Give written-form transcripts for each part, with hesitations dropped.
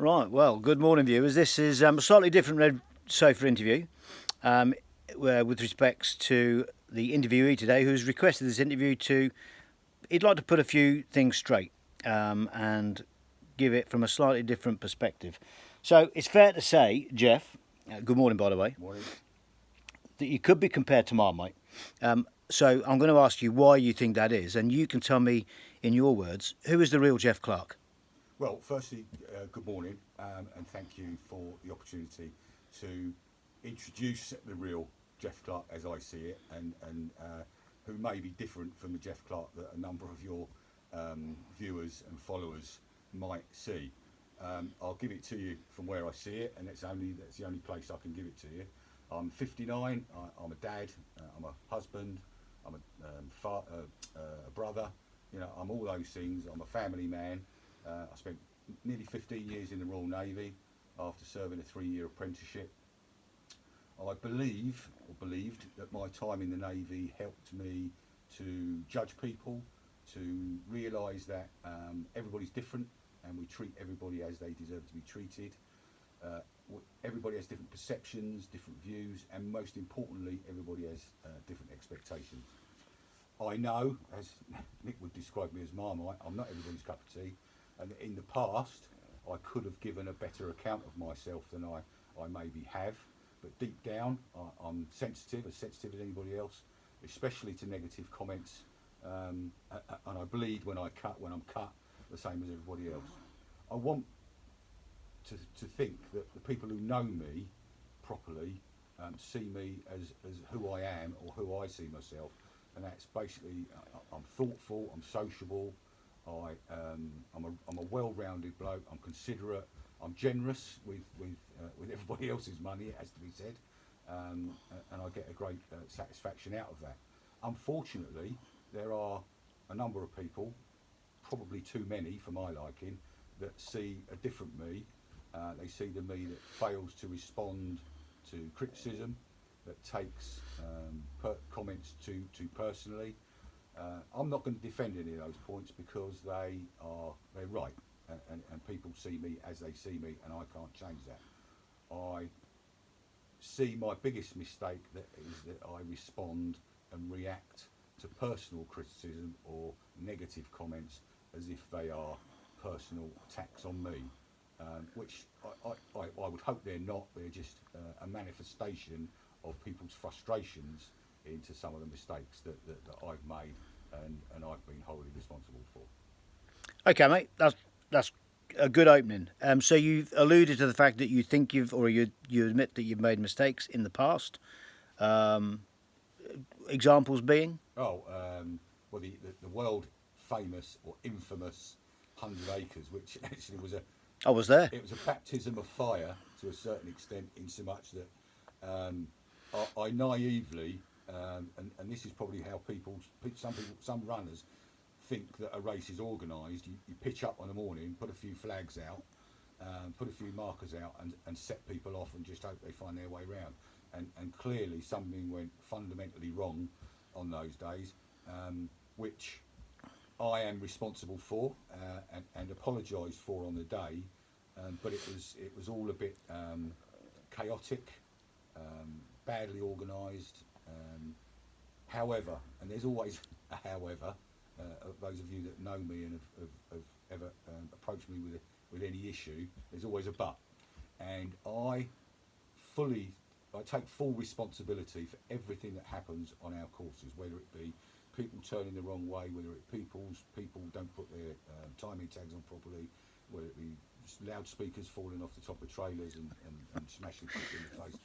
Right, well, good morning, viewers. This is a slightly different Red Sofa interview with respects to the interviewee today, who's requested this interview to. He'd like to put a few things straight and give it from a slightly different perspective. So it's fair to say, Jeff, good morning, by the way, Morning. that you could be compared to Marmite. So I'm going to ask you why you think that is, and you can tell me in your words, who is the real Jeff Clark? Well, firstly, good morning, and thank you for the opportunity to introduce the real Jeff Clark as I see it, and who may be different from the Jeff Clark that a number of your viewers and followers might see. I'll give it to you from where I see it, and that's the only place I can give it to you. I'm 59. I'm a dad. I'm a husband. I'm a brother. You know, I'm all those things. I'm a family man. I spent nearly 15 years in the Royal Navy after serving a 3-year apprenticeship. I believed that my time in the Navy helped me to judge people, to realise that everybody's different and we treat everybody as they deserve to be treated. Everybody has different perceptions, different views, and most importantly, everybody has different expectations. I know, as Nick would describe me as Marmite, I'm not everybody's cup of tea. And in the past, I could have given a better account of myself than I maybe have. But deep down, I'm sensitive, as anybody else, especially to negative comments. And I bleed when I'm cut, the same as everybody else. I want to think that the people who know me properly see me as who I am or who I see myself. And that's basically, I'm thoughtful, I'm sociable, I'm a well-rounded bloke. I'm considerate. I'm generous with everybody else's money. It has to be said, and I get a great satisfaction out of that. Unfortunately, there are a number of people, probably too many for my liking, that see a different me. They see the me that fails to respond to criticism, that takes comments too personally. I'm not going to defend any of those points because they're right, and people see me as they see me, and I can't change that. I see my biggest mistake is that I respond and react to personal criticism or negative comments as if they are personal attacks on me, which I would hope they're not. They're just a manifestation of people's frustrations into some of the mistakes that I've made and I've been wholly responsible for. Okay, mate, that's a good opening. So you've alluded to the fact that you think you admit that you've made mistakes in the past. Examples being? Well, the world famous or infamous 100 Acres, which actually was I was there. it was a baptism of fire to a certain extent, in so much that I naively, and this is probably how some runners think that a race is organised. You pitch up on the morning, put a few flags out, put a few markers out, and set people off and just hope they find their way round. And clearly something went fundamentally wrong on those days, which I am responsible for and apologised for on the day. But it was all a bit chaotic, badly organised. However, and there's always a however, those of you that know me and have ever approached me with any issue, there's always a but. And I take full responsibility for everything that happens on our courses, whether it be people turning the wrong way, whether it people don't put their timing tags on properly, whether it be loudspeakers falling off the top of trailers and smashing people in the face.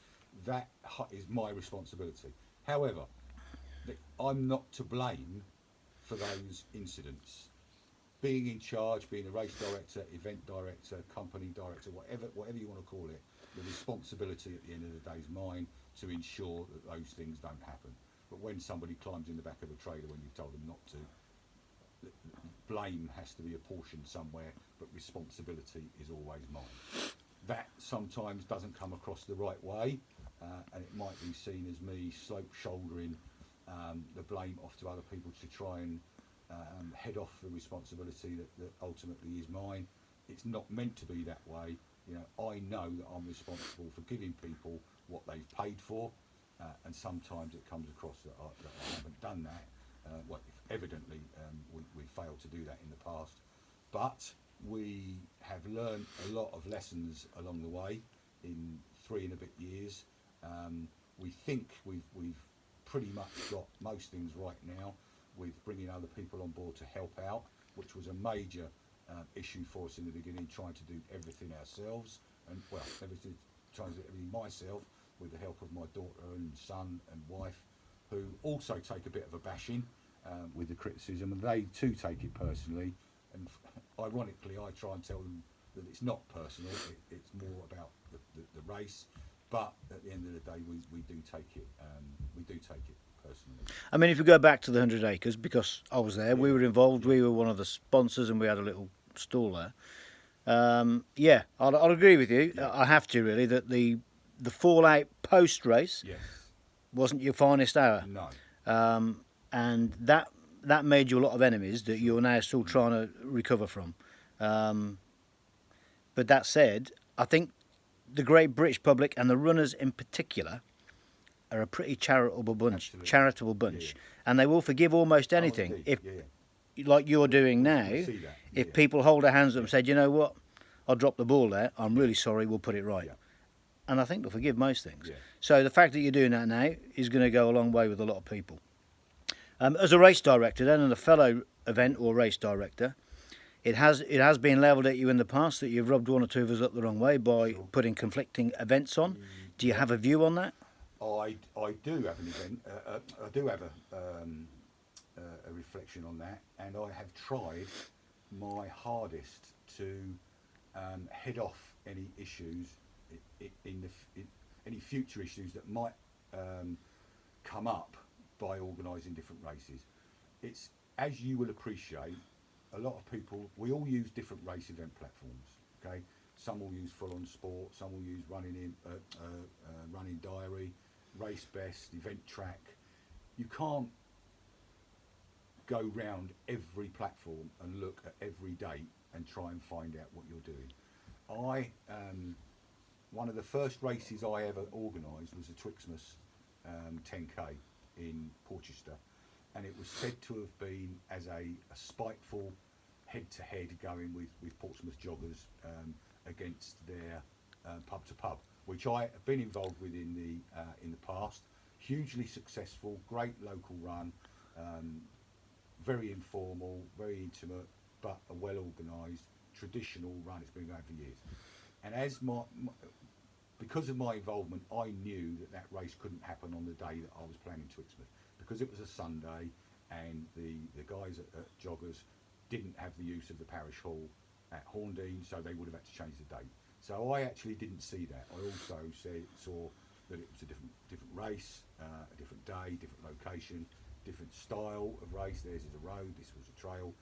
That is my responsibility. However, I'm not to blame for those incidents. Being in charge, being a race director, event director, company director, whatever you want to call it, the responsibility at the end of the day is mine to ensure that those things don't happen. But when somebody climbs in the back of a trailer when you've told them not to, blame has to be apportioned somewhere, but responsibility is always mine. That sometimes doesn't come across the right way, and it might be seen as me shouldering the blame off to other people to try and head off the responsibility that ultimately is mine. It's not meant to be that way, You know, I know that I'm responsible for giving people what they've paid for, and sometimes it comes across that I haven't done that. Well, if evidently we failed to do that in the past, but we have learned a lot of lessons along the way in 3 and a bit years. We think we've pretty much got most things right now with bringing other people on board to help out, which was a major issue for us in the beginning, trying to do everything ourselves, and well, trying to do everything myself with the help of my daughter and son and wife, who also take a bit of a bashing with the criticism, and they too take it personally. And ironically, I try and tell them that it's not personal, it's more about the race. But at the end of the day, we do take it personally. I mean, if we go back to the 100 acres, because I was there, we were involved, we were one of the sponsors, and we had a little stall there. Yeah, I'll agree with you. Yeah. I have to really that the fallout post race Yes. wasn't your finest hour, No. and that made you a lot of enemies that you're now still trying to recover from. But that said, I think the great British public and the runners in particular are a pretty charitable bunch. Absolutely. Yeah. And they will forgive almost anything indeed. if, Yeah. like you're doing now. We see that. If Yeah. people hold their hands up and say, "Do you know what, I dropped the ball there. I'm really sorry. We'll put it right." Yeah. And I think they'll forgive most things. Yeah. So the fact that you're doing that now is going to go a long way with a lot of people. As a race director then, and a fellow event or race director, it has been levelled at you in the past that you've rubbed one or two of us up the wrong way by putting conflicting events on. Do you have a view on that? I do have an event. I do have a reflection on that, and I have tried my hardest to head off any issues any future issues that might come up by organising different races. It's, as you will appreciate, a lot of people, we all use different race event platforms. Okay, some will use Full On Sport, some will use Running Diary, Race Best, Event Track. You can't go round every platform and look at every date and try and find out what you're doing. One of the first races I ever organised was the Twixmas 10k in Porchester, and it was said to have been as a spiteful head-to-head going with Portsmouth joggers against their pub to pub, which I have been involved with in the past. Hugely successful, great local run, very informal, very intimate, but a well organised, traditional run. It's been going for years. And as because of my involvement, I knew that race couldn't happen on the day that I was planning Twixmas, because it was a Sunday and the guys at Joggers didn't have the use of the parish hall at Horndean, so they would have had to change the date. So I actually didn't see that. I also saw that it was a different race, a different day, different location, different style of race. Theirs is a road, this was a trail.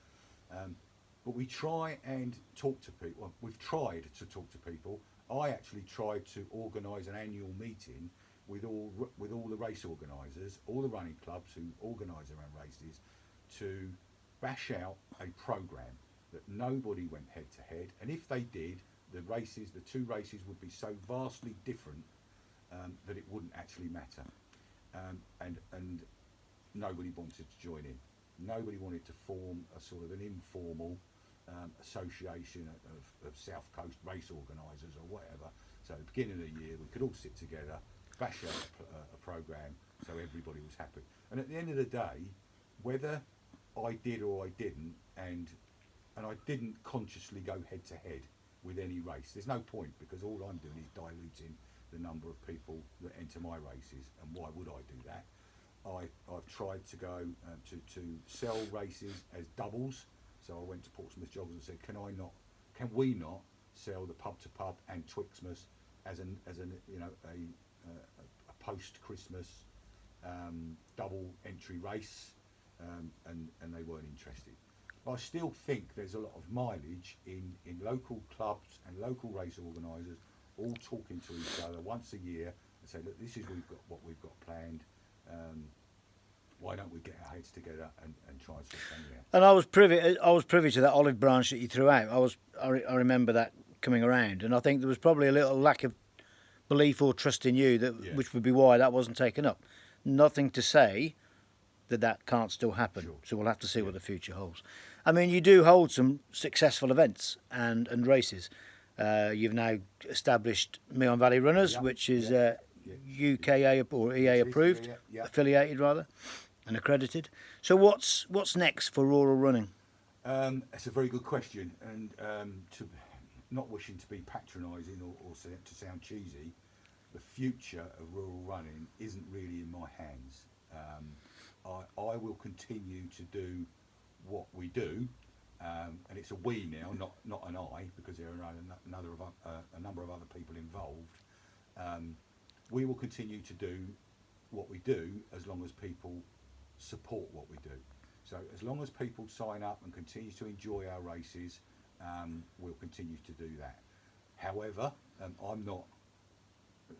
But we try and talk to people. Well, we've tried to talk to people. I actually tried to organise an annual meeting with all the race organisers, all the running clubs who organise their own races, to bash out a programme that nobody went head to head. And if they did, the two races would be so vastly different that it wouldn't actually matter. And nobody wanted to join in. Nobody wanted to form a sort of an informal association of South Coast race organisers or whatever. So at the beginning of the year, we could all sit together, bash out a programme so everybody was happy. And at the end of the day, whether I did or I didn't, and I didn't consciously go head to head with any race. There's no point, because all I'm doing is diluting the number of people that enter my races, and why would I do that? I've tried to go to sell races as doubles. So I went to Portsmouth Joggers and said, can we not sell the pub to pub and Twixmas as a post Christmas double entry race? And they weren't interested. But I still think there's a lot of mileage in local clubs and local race organisers all talking to each other once a year and say, look, this is what we've got planned. Why don't we get our heads together and try and sort something out? And I was privy to that olive branch that you threw out. I remember that coming around, and I think there was probably a little lack of belief or trust in you, that Yeah. which would be why that wasn't taken up. Nothing to say that that can't still happen. Sure. So we'll have to see what the future holds. I mean, you do hold some successful events and races. You've now established Meon Valley Runners, Yeah, which is yeah, UKA or EA It is, approved, yeah. affiliated rather, and accredited. So what's next for rural running? That's a very good question, and to not wishing to be patronising or to sound cheesy, the future of rural running isn't really in my hands. I will continue to do what we do, and it's a we now, not an I, because there are a number of other people involved. We will continue to do what we do as long as people support what we do. So as long as people sign up and continue to enjoy our races, we'll continue to do that. However, I'm not,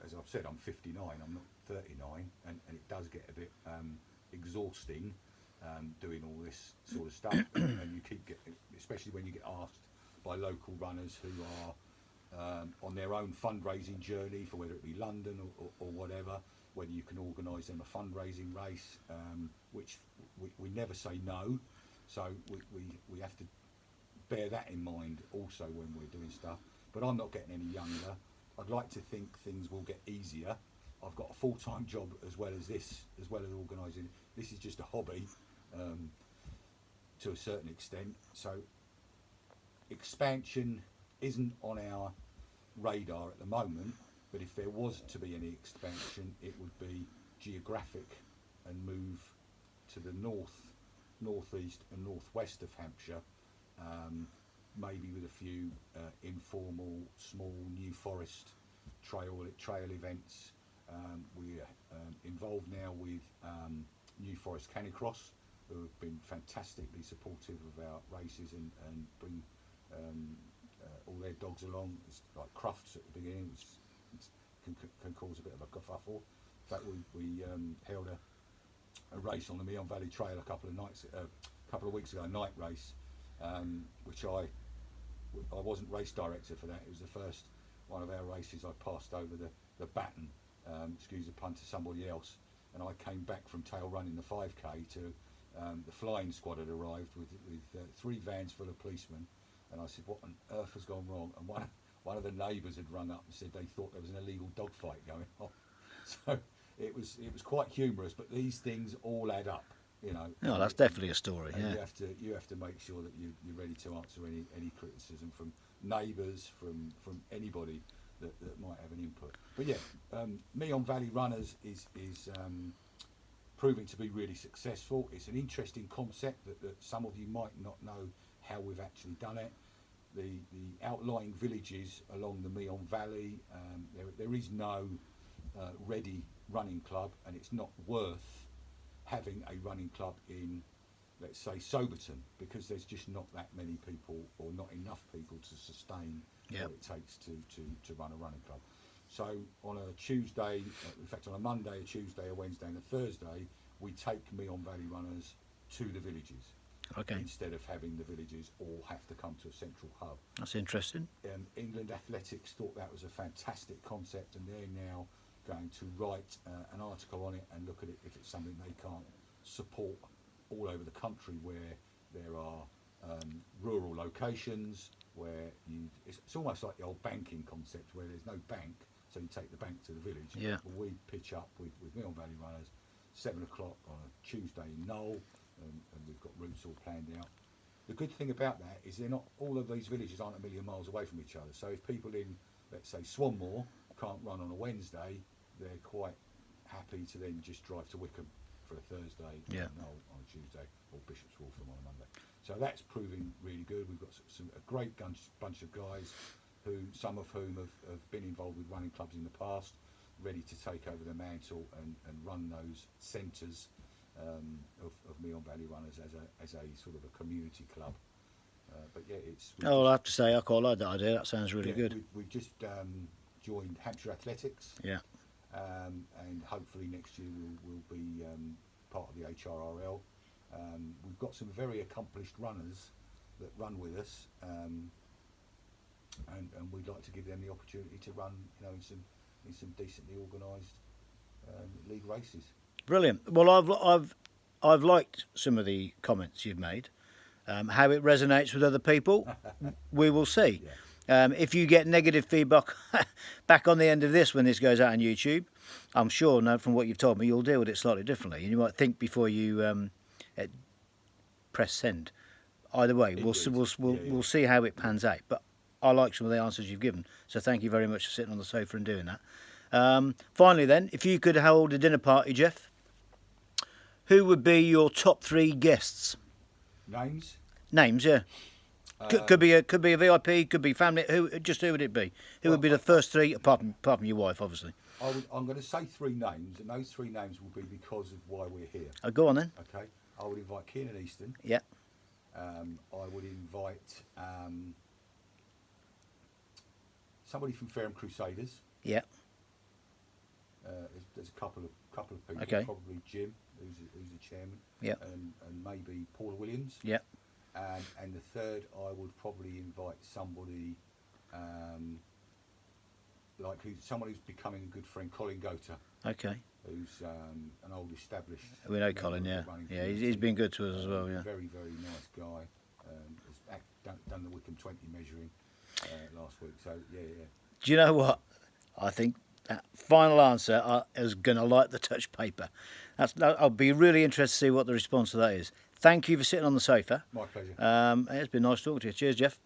as I've said, I'm 59, I'm not 39, and it does get a bit exhausting doing all this sort of stuff. And you keep getting, especially when you get asked by local runners who are on their own fundraising journey for whether it be London or whatever, whether you can organise them a fundraising race, which we never say no. So we have to bear that in mind also when we're doing stuff. But I'm not getting any younger. I'd like to think things will get easier. I've got a full-time job as well as this, as well as organising. This is just a hobby to a certain extent. So expansion isn't on our radar at the moment, but if there was to be any expansion, it would be geographic and move to the north, northeast and northwest of Hampshire, maybe with a few informal, small New Forest trail events. We're involved now with New Forest Canicross, who have been fantastically supportive of our races and bring all their dogs along. It's like Crufts at the beginning, which can cause a bit of a kerfuffle. In fact, we held a race on the Meon Valley Trail a couple of weeks ago, a night race, which I wasn't race director for that. It was the first one of our races I passed over the baton, excuse the pun, to somebody else, and I came back from tail running the 5k to the flying squad had arrived with 3 vans full of policemen, and I said, what on earth has gone wrong? And one of the neighbours had rung up and said they thought there was an illegal dogfight going on. So it was quite humorous, but these things all add up, you know. No, that's definitely a story. And Yeah. you have to make sure that you're ready to answer any criticism from neighbours, from anybody that might have an input. But yeah, Meon Valley Runners is proving to be really successful. It's an interesting concept that some of you might not know how we've actually done it. The outlying villages along the Meon Valley, there is no ready running club, and it's not worth having a running club in, let's say, Soberton, because there's just not that many people or not enough people to sustain what it takes to run a running club. So on a Tuesday, in fact on a Monday, a Tuesday, a Wednesday and a Thursday, we take Meon Valley Runners to the villages. Okay. Instead of having the villages all have to come to a central hub. That's interesting. England Athletics thought that was a fantastic concept, and they're now going to write an article on it and look at it if it's something they can't support all over the country, where there are rural locations where it's almost like the old banking concept where there's no bank, so you take the bank to the village. Yeah. Well, we pitch up with Meon Valley Runners 7 o'clock on a Tuesday in Knoll, and we've got routes all planned out. The good thing about that is they're not, all of these villages aren't a million miles away from each other. So if people in, let's say, Swanmore can't run on a Wednesday, they're quite happy to then just drive to Wickham for a Thursday, Yeah. Knoll on a Tuesday, or Bishop's Waltham on a Monday. So that's proving really good. We've got a great bunch of guys, some of whom have been involved with running clubs in the past, ready to take over the mantle and run those centres of Meon Valley Runners as a sort of a community club. But yeah, Oh, I have to say, I quite like that idea. That sounds really good. We've just joined Hampshire Athletics, Yeah. and hopefully next year we'll be part of the HRRL. We've got some very accomplished runners that run with us. and we'd like to give them the opportunity to run, in some decently organised league races. Brilliant. Well, I've liked some of the comments you've made. How it resonates with other people, we will see. Yeah. If you get negative feedback back on the end of this when this goes out on YouTube, I'm sure, now from what you've told me, you'll deal with it slightly differently, and you might think before you press send. Either way, we'll see how it pans out. But I like some of the answers you've given, so thank you very much for sitting on the sofa and doing that. Finally, then, if you could hold a dinner party, Jeff, who would be your top 3 guests? Names? Names, yeah. Could be a VIP, could be family. Who would it be? Who would be the first 3, apart from your wife, obviously? I'm going to say 3 names, and those 3 names will be because of why we're here. Oh, go on then. Okay. I would invite Kiernan Easton. Yeah. I would invite somebody from Fareham Crusaders. Yeah. There's a couple of people. Okay. Probably Jim, who's the chairman. Yeah. And maybe Paula Williams. Yeah. And the third, I would probably invite somebody someone who's becoming a good friend, Colin Gota. Okay. Who's an old established. We know Colin, yeah. Yeah, he's been good to us as well, yeah. Very, very nice guy. Has done the Wickham 20 measuring last week, so yeah. Do you know what? I think that final answer is going to like the touch paper. I'll be really interested to see what the response to that is. Thank you for sitting on the sofa. My pleasure. It's been nice talking to you. Cheers, Jeff.